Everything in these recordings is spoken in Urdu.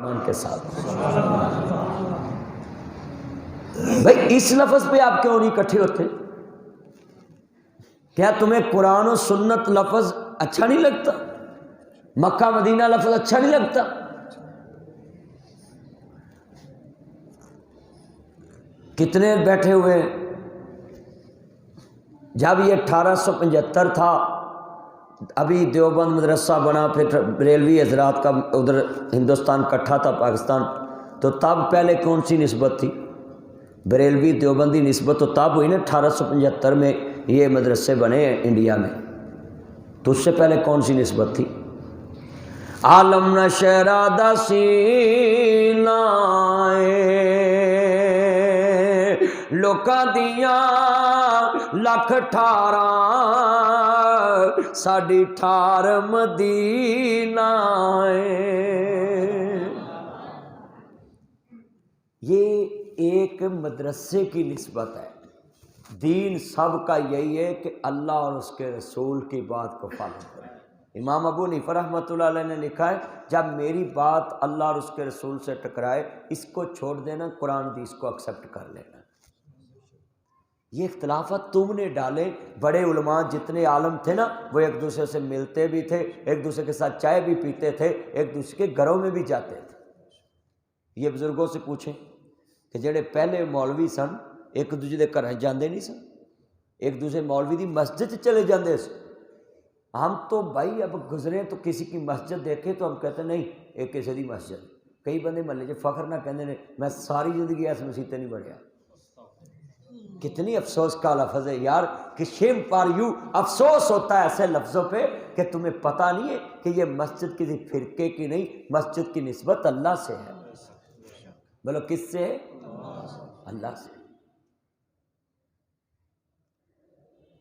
ایمان کے ساتھ۔ بھائی اس لفظ پہ آپ کیوں نہیں اکٹھے ہوتے؟ کیا تمہیں قرآن و سنت لفظ اچھا نہیں لگتا؟ مکہ مدینہ لفظ اچھا نہیں لگتا؟ کتنے بیٹھے ہوئے ہیں؟ جب یہ 1875 تھا، ابھی دیوبند مدرسہ بنا، پھر بریلوی حضرات کا ادھر ہندوستان کٹھا تھا پاکستان، تو تب پہلے کون سی نسبت تھی؟ بریلوی دیوبندی نسبت تو تب ہوئی نا 1875 میں یہ مدرسے بنے ہیں انڈیا میں، تو اس سے پہلے کون سی نسبت تھی؟ عالم نشرا دا سینہ لوکاں دیاں لکھ 18 ساڈی 18 مدینہ یہ ایک مدرسے کی نسبت ہے۔ دین سب کا یہی ہے کہ اللہ اور اس کے رسول کی بات کو فالو کریں۔ امام ابو حنیفہ رحمۃ اللہ علیہ نے لکھا ہے جب میری بات اللہ اور اس کے رسول سے ٹکرائے اس کو چھوڑ دینا، قرآن حدیث کو ایکسیپٹ کر لینا۔ یہ اختلافات تم نے ڈالے۔ بڑے علماء جتنے عالم تھے نا وہ ایک دوسرے سے ملتے بھی تھے، ایک دوسرے کے ساتھ چائے بھی پیتے تھے، ایک دوسرے کے گھروں میں بھی جاتے تھے۔ یہ بزرگوں سے پوچھیں کہ جڑے پہلے مولوی سن ایک دوسرے کے گھر جاندے نہیں سن، ایک دوسرے مولوی دی مسجد چلے جاندے سن۔ ہم تو بھائی اب گزرے تو کسی کی مسجد دیکھے تو ہم کہتے ہیں نہیں ایک کسی دی مسجد۔ کئی بندے محلے چ فخر نہ کہندے نے میں ساری زندگی اس مسجد تے نہیں بڑھیا۔ کتنی افسوس کا لفظ ہے یار کہ شیم فار یو، افسوس ہوتا ہے ایسے لفظوں پہ کہ تمہیں پتہ نہیں ہے کہ یہ مسجد کسی فرقے کی نہیں، مسجد کی نسبت اللہ سے ہے۔ بولو کس سے ہے؟ اللہ سے۔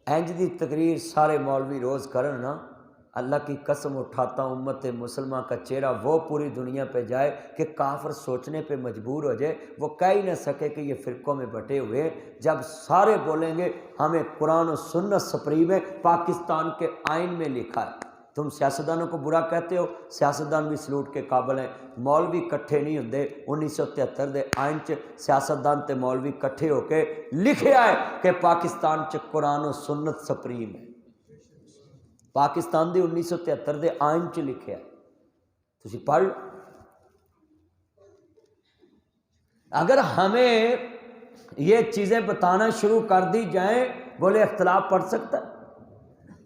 اینج دی تقریر سارے مولوی روز کرن نا، اللہ کی قسم اٹھاتا ہوں امت مسلمہ کا چہرہ وہ پوری دنیا پہ جائے کہ کافر سوچنے پہ مجبور ہو جائے، وہ کہہ ہی نہ سکے کہ یہ فرقوں میں بٹے ہوئے۔ جب سارے بولیں گے ہمیں قرآن و سنت سپریم ہے، پاکستان کے آئین میں لکھا ہے۔ تم سیاستدانوں کو برا کہتے ہو، سیاستدان بھی سلوٹ کے قابل ہیں۔ مولوی کٹھے نہیں ہوندے۔ 1973 دے آئین چ سیاستدان تے مولوی کٹھے ہو کے لکھیا ہے کہ پاکستان چ قرآن و سنت سپریم ہے۔ پاکستان دے 1973 دے آئین چ لکھیا ہے، تسی پڑھ۔ اگر ہمیں یہ چیزیں بتانا شروع کر دی جائیں، بولے اختلاف پڑھ سکتا ہے؟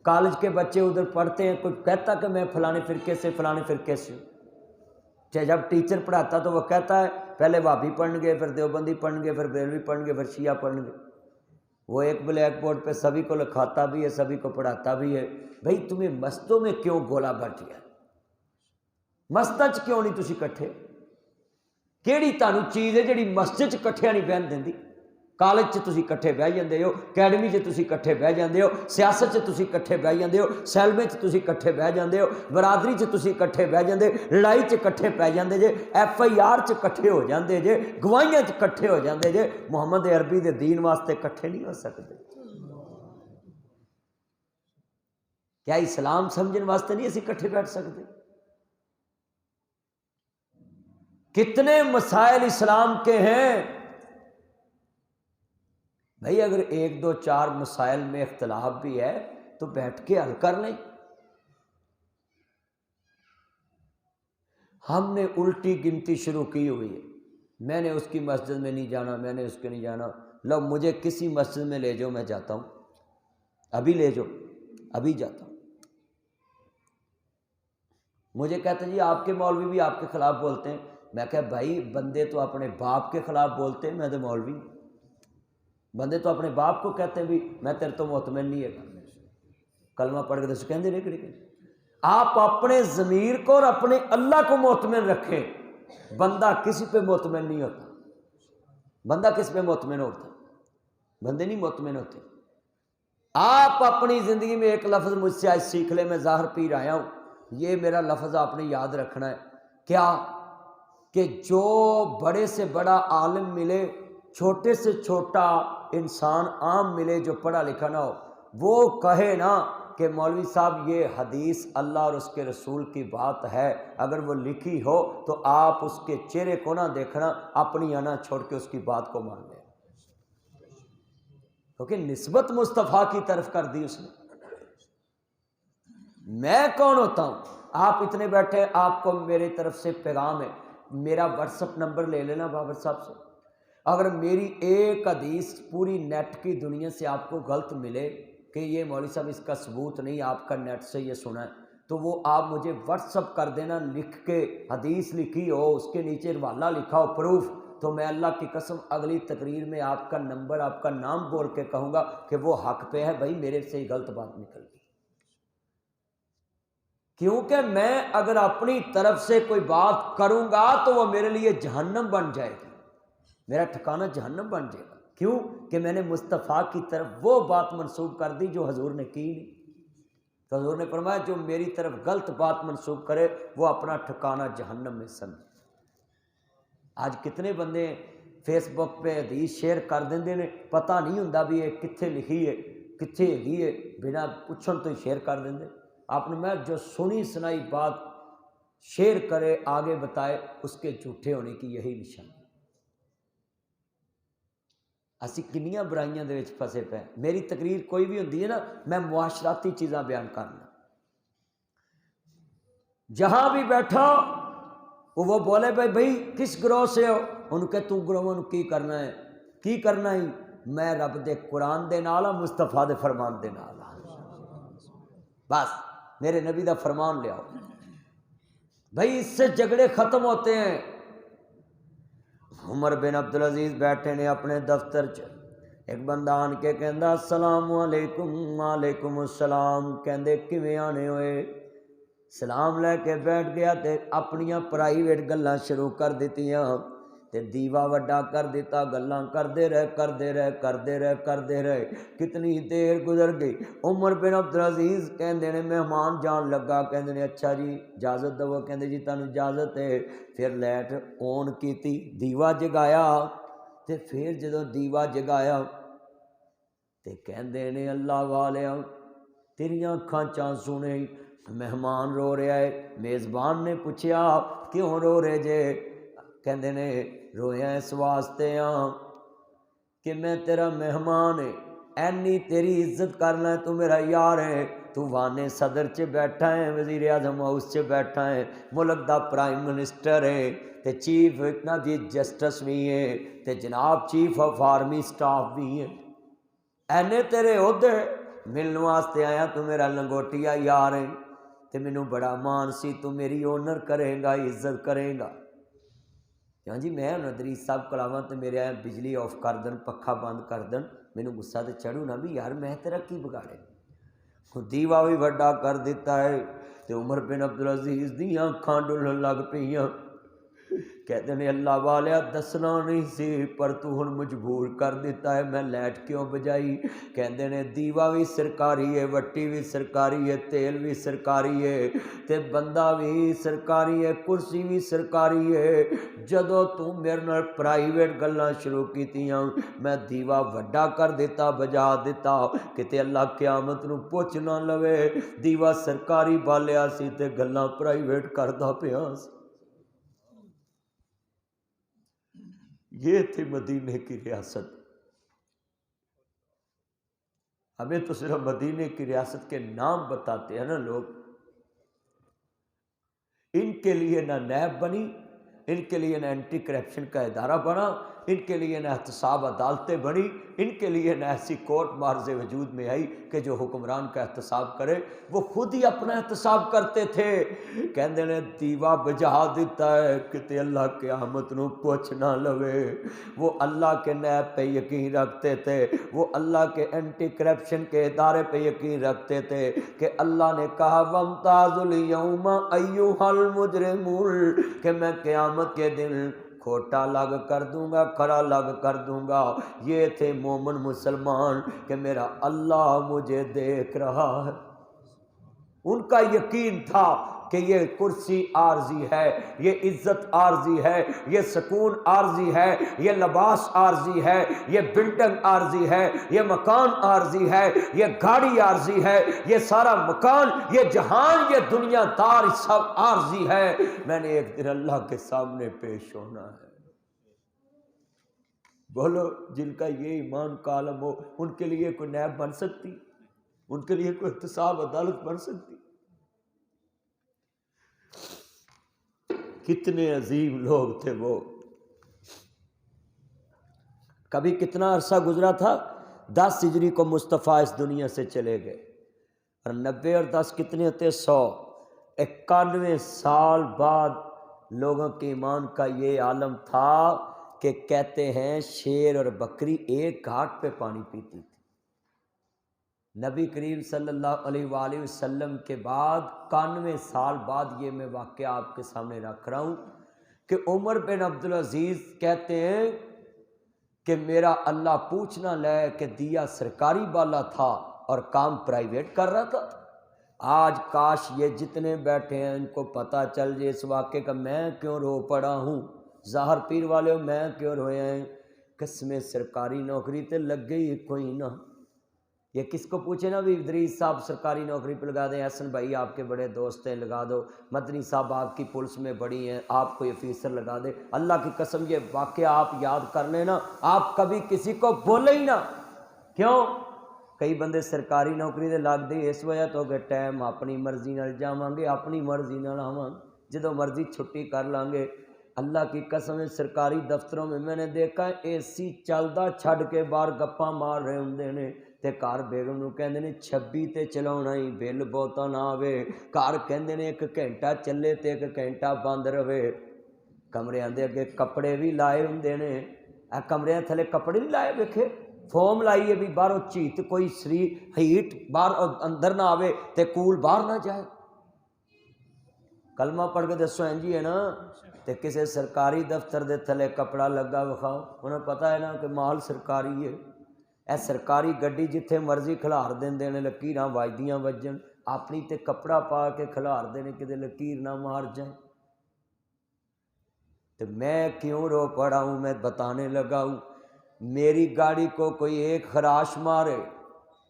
کالج کے بچے ادھر پڑھتے ہیں، کوئی کہتا کہ میں فلانے فرقے سے فلانے فرقے سے ہوں۔ جب ٹیچر پڑھاتا تو وہ کہتا ہے پہلے وہابی پڑھن گے، پھر دیوبندی پڑھن گے، پھر بریلوی پڑھن گے، پھر شیعہ پڑھن گے۔ وہ ایک بلیک بورڈ پہ سبھی کو لکھاتا بھی ہے، سبھی کو پڑھاتا بھی ہے۔ بھائی تمہیں مسجدوں میں کیوں گولا بٹ گیا؟ مسجد چ کیوں نہیں تسی کٹھے؟ کیڑی تانوں چیز ہے جڑی مسجد چ کٹھے نہیں بہن دیندی؟ کالج چ تسی کٹھے بہ جاندے ہو، اکیڈمی چ تسی کٹھے بہ جاندے ہو، سیاست چ تسی کٹھے بہ جاندے ہو، سیلمے چ تسی کٹھے بہ جاندے ہو، برادری چ تسی کٹھے بہ جاندے، لڑائی چ کٹھے پہ جاندے جے، ایف آئی آر چ کٹھے ہو جاندے جے، گواہیاں چ کٹھے ہو جاندے جے، محمد عربی دے دین واسطے کٹھے نہیں ہو سکتے؟ کیا اسلام سمجھن واسطے نہیں اسی کٹھے بیٹھ سکتے؟ کتنے مسائل اسلام کے ہیں بھائی، اگر 1 2 4 مسائل میں اختلاف بھی ہے تو بیٹھ کے حل کر لیں۔ ہم نے الٹی گنتی شروع کی ہوئی ہے، میں نے اس کی مسجد میں نہیں جانا، میں نے اس کے نہیں جانا۔ لو مجھے کسی مسجد میں لے جاؤ، میں جاتا ہوں، ابھی لے جاؤ، ابھی جاتا ہوں۔ مجھے کہتے ہیں جی آپ کے مولوی بھی آپ کے خلاف بولتے ہیں۔ میں کہا بھائی بندے تو اپنے باپ کے خلاف بولتے ہیں، میں تو مولوی ہوں۔ بندے تو اپنے باپ کو کہتے ہیں بھی میں تیرے تو مطمئن نہیں ہے، کلمہ پڑھ کے تو کہندے نہیں۔ آپ اپنے ضمیر کو اور اپنے اللہ کو مطمئن رکھیں۔ بندہ کسی پہ مطمئن نہیں ہوتا۔ بندہ کس پہ مطمئن ہوتا؟ بندے نہیں مطمئن ہوتے۔ آپ اپنی زندگی میں ایک لفظ مجھ سے آج سیکھ لیں، میں ظاہر پیر آیا ہوں، یہ میرا لفظ آپ نے یاد رکھنا ہے۔ کیا کہ جو بڑے سے بڑا عالم ملے، چھوٹے سے چھوٹا انسان عام ملے جو پڑھا لکھا نہ ہو، وہ کہے نا کہ مولوی صاحب یہ حدیث اللہ اور اس کے رسول کی بات ہے، اگر وہ لکھی ہو تو آپ اس کے چہرے کو نہ دیکھنا، اپنی انا چھوڑ کے اس کی بات کو مان لیں، کیونکہ نسبت مصطفیٰ کی طرف کر دی اس نے۔ میں کون ہوتا ہوں؟ آپ اتنے بیٹھے، آپ کو میری طرف سے پیغام ہے، میرا واٹس اپ نمبر لے لینا بابر صاحب سے، اگر میری ایک حدیث پوری نیٹ کی دنیا سے آپ کو غلط ملے کہ یہ مولوی صاحب اس کا ثبوت نہیں، آپ کا نیٹ سے یہ سنا ہے، تو وہ آپ مجھے واٹس اپ کر دینا، لکھ کے حدیث لکھی ہو، اس کے نیچے حوالہ لکھا ہو، پروف، تو میں اللہ کی قسم اگلی تقریر میں آپ کا نمبر، آپ کا نام بول کے کہوں گا کہ وہ حق پہ ہے، بھائی میرے سے ہی غلط بات نکل گئی۔ کیونکہ میں اگر اپنی طرف سے کوئی بات کروں گا تو وہ میرے لیے جہنم بن جائے گی، میرا ٹھکانہ جہنم بن جائے گا۔ کیوں کہ میں نے مصطفیٰ کی طرف وہ بات منسوب کر دی جو حضور نے کی نہیں۔ تو حضور نے فرمایا جو میری طرف غلط بات منسوب کرے وہ اپنا ٹھکانہ جہنم میں سمجھے۔ آج کتنے بندے فیس بک پہ حدیث شیئر کر دیندے نے، پتہ نہیں ہوندا بھی یہ کتھے لکھی ہے کتھے ہیگی ہے، بنا پوچھن تو شیئر کر دیندے۔ آپ نے میں جو سنی سنائی بات شیئر کرے، آگے بتائے، اس کے جھوٹے ہونے کی یہی نشانی۔ اسی کنیاں برائیاں دے وچ پھسے پے۔ میری تقریر کوئی بھی ہوندی ہے نا، میں معاشرتی چیزاں بیان کرنا، جہاں بھی بیٹھا وہ بولے بھائی کس گروہ سے ہو، ان کے تو گروہ نو کی کرنا ہے، کی کرنا ہی، میں رب دے قرآن دے نال، مصطفیٰ دے فرمان دے نال، بس میرے نبی دا فرمان لے آؤ بھائی، اس سے جھگڑے ختم ہوتے ہیں۔ عمر بن عبدالعزیز بیٹھے نے اپنے دفتر چ، ایک بندہ آن کے کہندا السلام علیکم، وعلیکم السلام، کہندے کیویں آنے ہوئے، سلام لے کے بیٹھ گیا تے اپنیاں پرائیویٹ گلاں شروع کر دتیاں تے دیوا وڈا کر دیتا، گلاں کردے رہے، کتنی دیر گزر گئی۔ عمر بن عبدالعزیز کہندے نے مہمان جان لگا، کہندے نے اچھا جی اجازت دو، کہندے جی تانوں اجازت ہے۔ پھر لائٹ آن کیتی، دیوا جگایا، تے پھر جدوں دیوا جگایا تے کہندے نے اللہ والے تیریاں اکھاں چ آنسو نے، مہمان رو رہا ہے۔ میزبان نے پوچھیا کیوں رو رہے جے؟ کہندے نے رویا اس واسطے ہاں کہ میں تیرا مہمان ہے، اینی تیری عزت کرنا ہے، تو میرا یار ہے، تو وانے صدر چ بیٹھا ہے، وزیر اعظم ہاؤس چ بیٹھا ہے، ملک دا پرائم منسٹر ہے، تے چیف اتنا دی جسٹس بھی ہے، تے جناب چیف آف آرمی سٹاف بھی ہے، اینے تیرے عہدے، ملن واسطے آیا، تو میرا لنگوٹیا یار ہے، تے مینوں بڑا مان سی، تو میری آنر کرے گا، عزت کرے گا۔ ہاں جی میں ادریس صاحب کلاواں تے میرے آئے بجلی آف کر دن، پکھا بند کر دن، مینوں غصہ تے چڑھو نا بھی یار میں تیرا کی بگاڑے۔ دیوا بھی وڈا کر دیتا ہے تے عمر بن عبدالعزیز دیاں اکھاں ڈلن لگ پیاں۔ کہتے ہیں اللہ والیا دسنا نہیں سی پر تو ہن مجبور کر دیتا ہے، میں لائٹ کیوں بجائی؟ کہتے ہیں دیوا بھی سرکاری ہے، وٹی بھی سرکاری ہے، تیل بھی سرکاری ہے، تے بندہ بھی سرکاری ہے، کرسی بھی سرکاری ہے۔ جدو تو میرے نال پرائیویٹ گلاں شروع کیتیاں، میں دیوا وڈا کر دیتا، بجا دیتا، کتے اللہ قیامت نو پوچھ نہ لوے دیوا سرکاری بالیا سی تے گلاں پرائیویٹ کردا پیا سی۔ یہ تھی مدینے کی ریاست۔ ہمیں تو صرف مدینے کی ریاست کے نام بتاتے ہیں نا لوگ، ان کے لیے نہ نیب بنی، ان کے لیے نہ اینٹی کرپشن کا ادارہ بنا، ان کے لیے نہ احتساب عدالتیں بنی، ان کے لیے نہ ایسی کورٹ مارز وجود میں آئی کہ جو حکمران کا احتساب کرے، وہ خود ہی اپنا احتساب کرتے تھے۔ کہندے نے دیوا بجھا دیتا ہے کہ اللہ قیامت نو پوچھ نہ لوے۔ وہ اللہ کے نیب پہ یقین رکھتے تھے، وہ اللہ کے اینٹی کرپشن کے ادارے پہ یقین رکھتے تھے کہ اللہ نے کہا وَامْتَازُوا الْيَوْمَ أَيُّهَا الْمُجْرِمُونَ، کہ میں قیامت کے دن کھوٹا لگ کر دوں گا، کھرا لگ کر دوں گا۔ یہ تھے مومن مسلمان کہ میرا اللہ مجھے دیکھ رہا ہے۔ ان کا یقین تھا کہ یہ کرسی عارضی ہے، یہ عزت عارضی ہے، یہ سکون عارضی ہے، یہ لباس عارضی ہے، یہ بلڈنگ عارضی ہے، یہ مکان عارضی ہے، یہ گاڑی عارضی ہے، یہ سارا مکان، یہ جہان، یہ دنیا دار سب عارضی ہے، میں نے ایک دن اللہ کے سامنے پیش ہونا ہے۔ بولو جن کا یہ ایمان کا عالم ہو ان کے لیے کوئی نیب بن سکتی، ان کے لیے کوئی احتساب عدالت بن سکتی؟ کتنے عظیم لوگ تھے وہ۔ کبھی کتنا عرصہ گزرا تھا، 10 ہجری کو مصطفیٰ اس دنیا سے چلے گئے، اور 90 اور 10 کتنے ہوتے؟ 100۔ 91 سال بعد لوگوں کے ایمان کا یہ عالم تھا کہ کہتے ہیں شیر اور بکری ایک گھاٹ پہ پانی پیتی تھی۔ نبی کریم صلی اللہ علیہ وآلہ وسلم کے بعد 91 سال بعد یہ میں واقعہ آپ کے سامنے رکھ رہا ہوں کہ عمر بن عبدالعزیز کہتے ہیں کہ میرا اللہ پوچھنا لے کہ دیا سرکاری والا تھا اور کام پرائیویٹ کر رہا تھا۔ آج کاش یہ جتنے بیٹھے ہیں ان کو پتہ چل جائے اس واقعے کا میں کیوں رو پڑا ہوں، ظاہر پیر والے ہو میں کیوں روئے ہیں، قسمیں سرکاری نوکری تے لگ گئی کوئی نہ۔ یہ کس کو پوچھے نا بھی ادریس صاحب سرکاری نوکری پہ لگا دیں، حسن بھائی آپ کے بڑے دوست ہیں لگا دو، مدنی صاحب آپ کی پولیس میں بڑی ہیں آپ کوئی آفیسر لگا دیں۔ اللہ کی قسم یہ واقعہ آپ یاد کر لینا، آپ کبھی کسی کو بولے ہی نہ۔ کیوں؟ کئی بندے سرکاری نوکری دے لگ دے اس وجہ تو کہ ٹائم اپنی مرضی نال جاواں گے، اپنی مرضی نال آواں، جدوں مرضی چھٹی کر لیں گے۔ اللہ کی قسم ہے سرکاری دفتروں میں نے دیکھا اے سی چلدا چھڈ کے باہر گپاں مار رہے ہوندے نے تے گھر بیگم نو کہندے نے 26 تے چلاونا ہی بل بہتا نہ آوے، گھر کہندے نے 1 گھنٹہ چلے تے 1 گھنٹہ بند رہے۔ کمریاں دے اگے کپڑے بھی لائے ہوندے نے، اے کمریاں تھلے کپڑے نہیں لائے ویکھے، فوم لائیے بھی باہروں چیت کوئی سری ہیٹ باہر اندر نہ آوے تے کول باہر نہ جائے۔ کلمہ پڑھ کے دسو جی ہے نا، تے کسے سرکاری دفتر دے تھلے کپڑا لگا وکھاؤ، انہیں پتہ ہے نا کہ مال سرکاری ہے۔ اے سرکاری گڈی جتھے مرضی کھلار دیندے نے، لکیراں وجدیاں وجن، اپنی تے کپڑا پا کے کھلار دینے کدے لکیر نہ مار جائیں۔ تو میں کیوں رو پڑا ہوں، میں بتانے لگا ہوں، میری گاڑی کو کوئی ایک خراش مارے،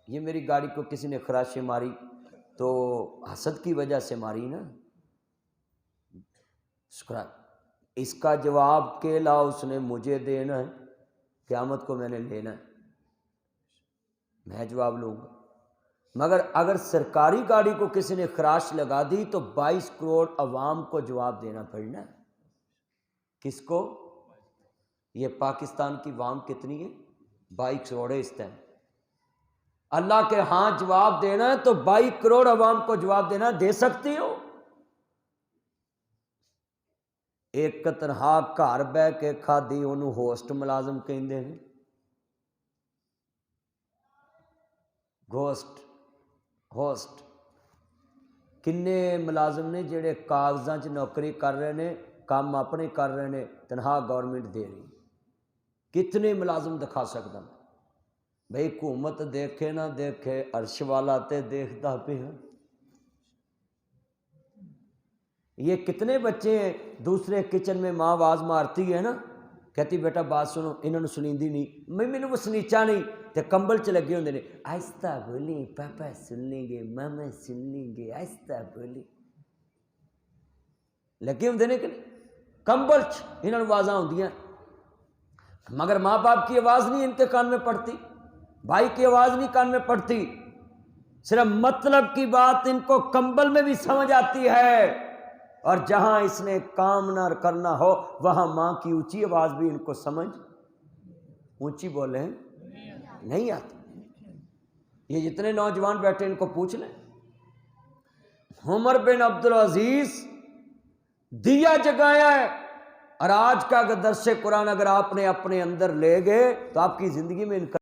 یہ میری گاڑی کو کسی نے خراشیں ماری تو حسد کی وجہ سے ماری نا، اس کا جواب کے لا اس نے مجھے دینا ہے، قیامت کو میں نے لینا ہے، میں جواب لوں گا۔ مگر اگر سرکاری گاڑی کو کسی نے خراش لگا دی تو 22 کروڑ عوام کو جواب دینا پڑنا ہے۔ کس کو؟ یہ پاکستان کی عوام کتنی ہے؟ 22 کروڑ ہے اس ٹائم۔ اللہ کے ہاں جواب دینا ہے تو 22 کروڑ عوام کو جواب دینا، دے سکتی ہو؟ ایک تنہا گھر بہ کے کھادی انہوں ہوسٹ ملازم کہندے ہیں، ہوسٹ کنے ملازم نے جڑے کاغذاں چ نوکری کر رہے نے، کام اپنے کر رہے نے، تنہا گورنمنٹ دے رہی، کتنے ملازم دکھا سکتا میں؟ بھئی حکومت دیکھے نہ دیکھے، عرش والا تے دیکھتا پہ ہے۔ یہ کتنے بچے ہیں دوسرے کچن میں ماں آواز مارتی ہے نا، کہتی بیٹا بات سنو، انہوں نے سنیندی نہیں، مینوں وہ سنیچا نہیں، تے کمبل چ لگے ہوندے نے، آہستہ بولی پاپا سن لیں گے، ماما سن لیں گے، آہستہ بولی، لگے ہوندے نے کہ نہیں، کمبل چ انہوں نے آوازاں ہوندیاں، مگر ماں باپ کی آواز نہیں ان کے کان میں پڑتی، بھائی کی آواز نہیں کان میں پڑتی، صرف مطلب کی بات ان کو کمبل میں بھی سمجھ آتی ہے، اور جہاں اس نے کام نہ کرنا ہو وہاں ماں کی اونچی آواز بھی ان کو سمجھ اونچی بولیں نہیں آتی۔ یہ جتنے نوجوان بیٹھے ان کو پوچھ لیں، عمر بن عبدالعزیز دیا جگایا ہے، اور آج کا اگر درس قرآن اگر آپ نے اپنے اندر لے گئے تو آپ کی زندگی میں ان کا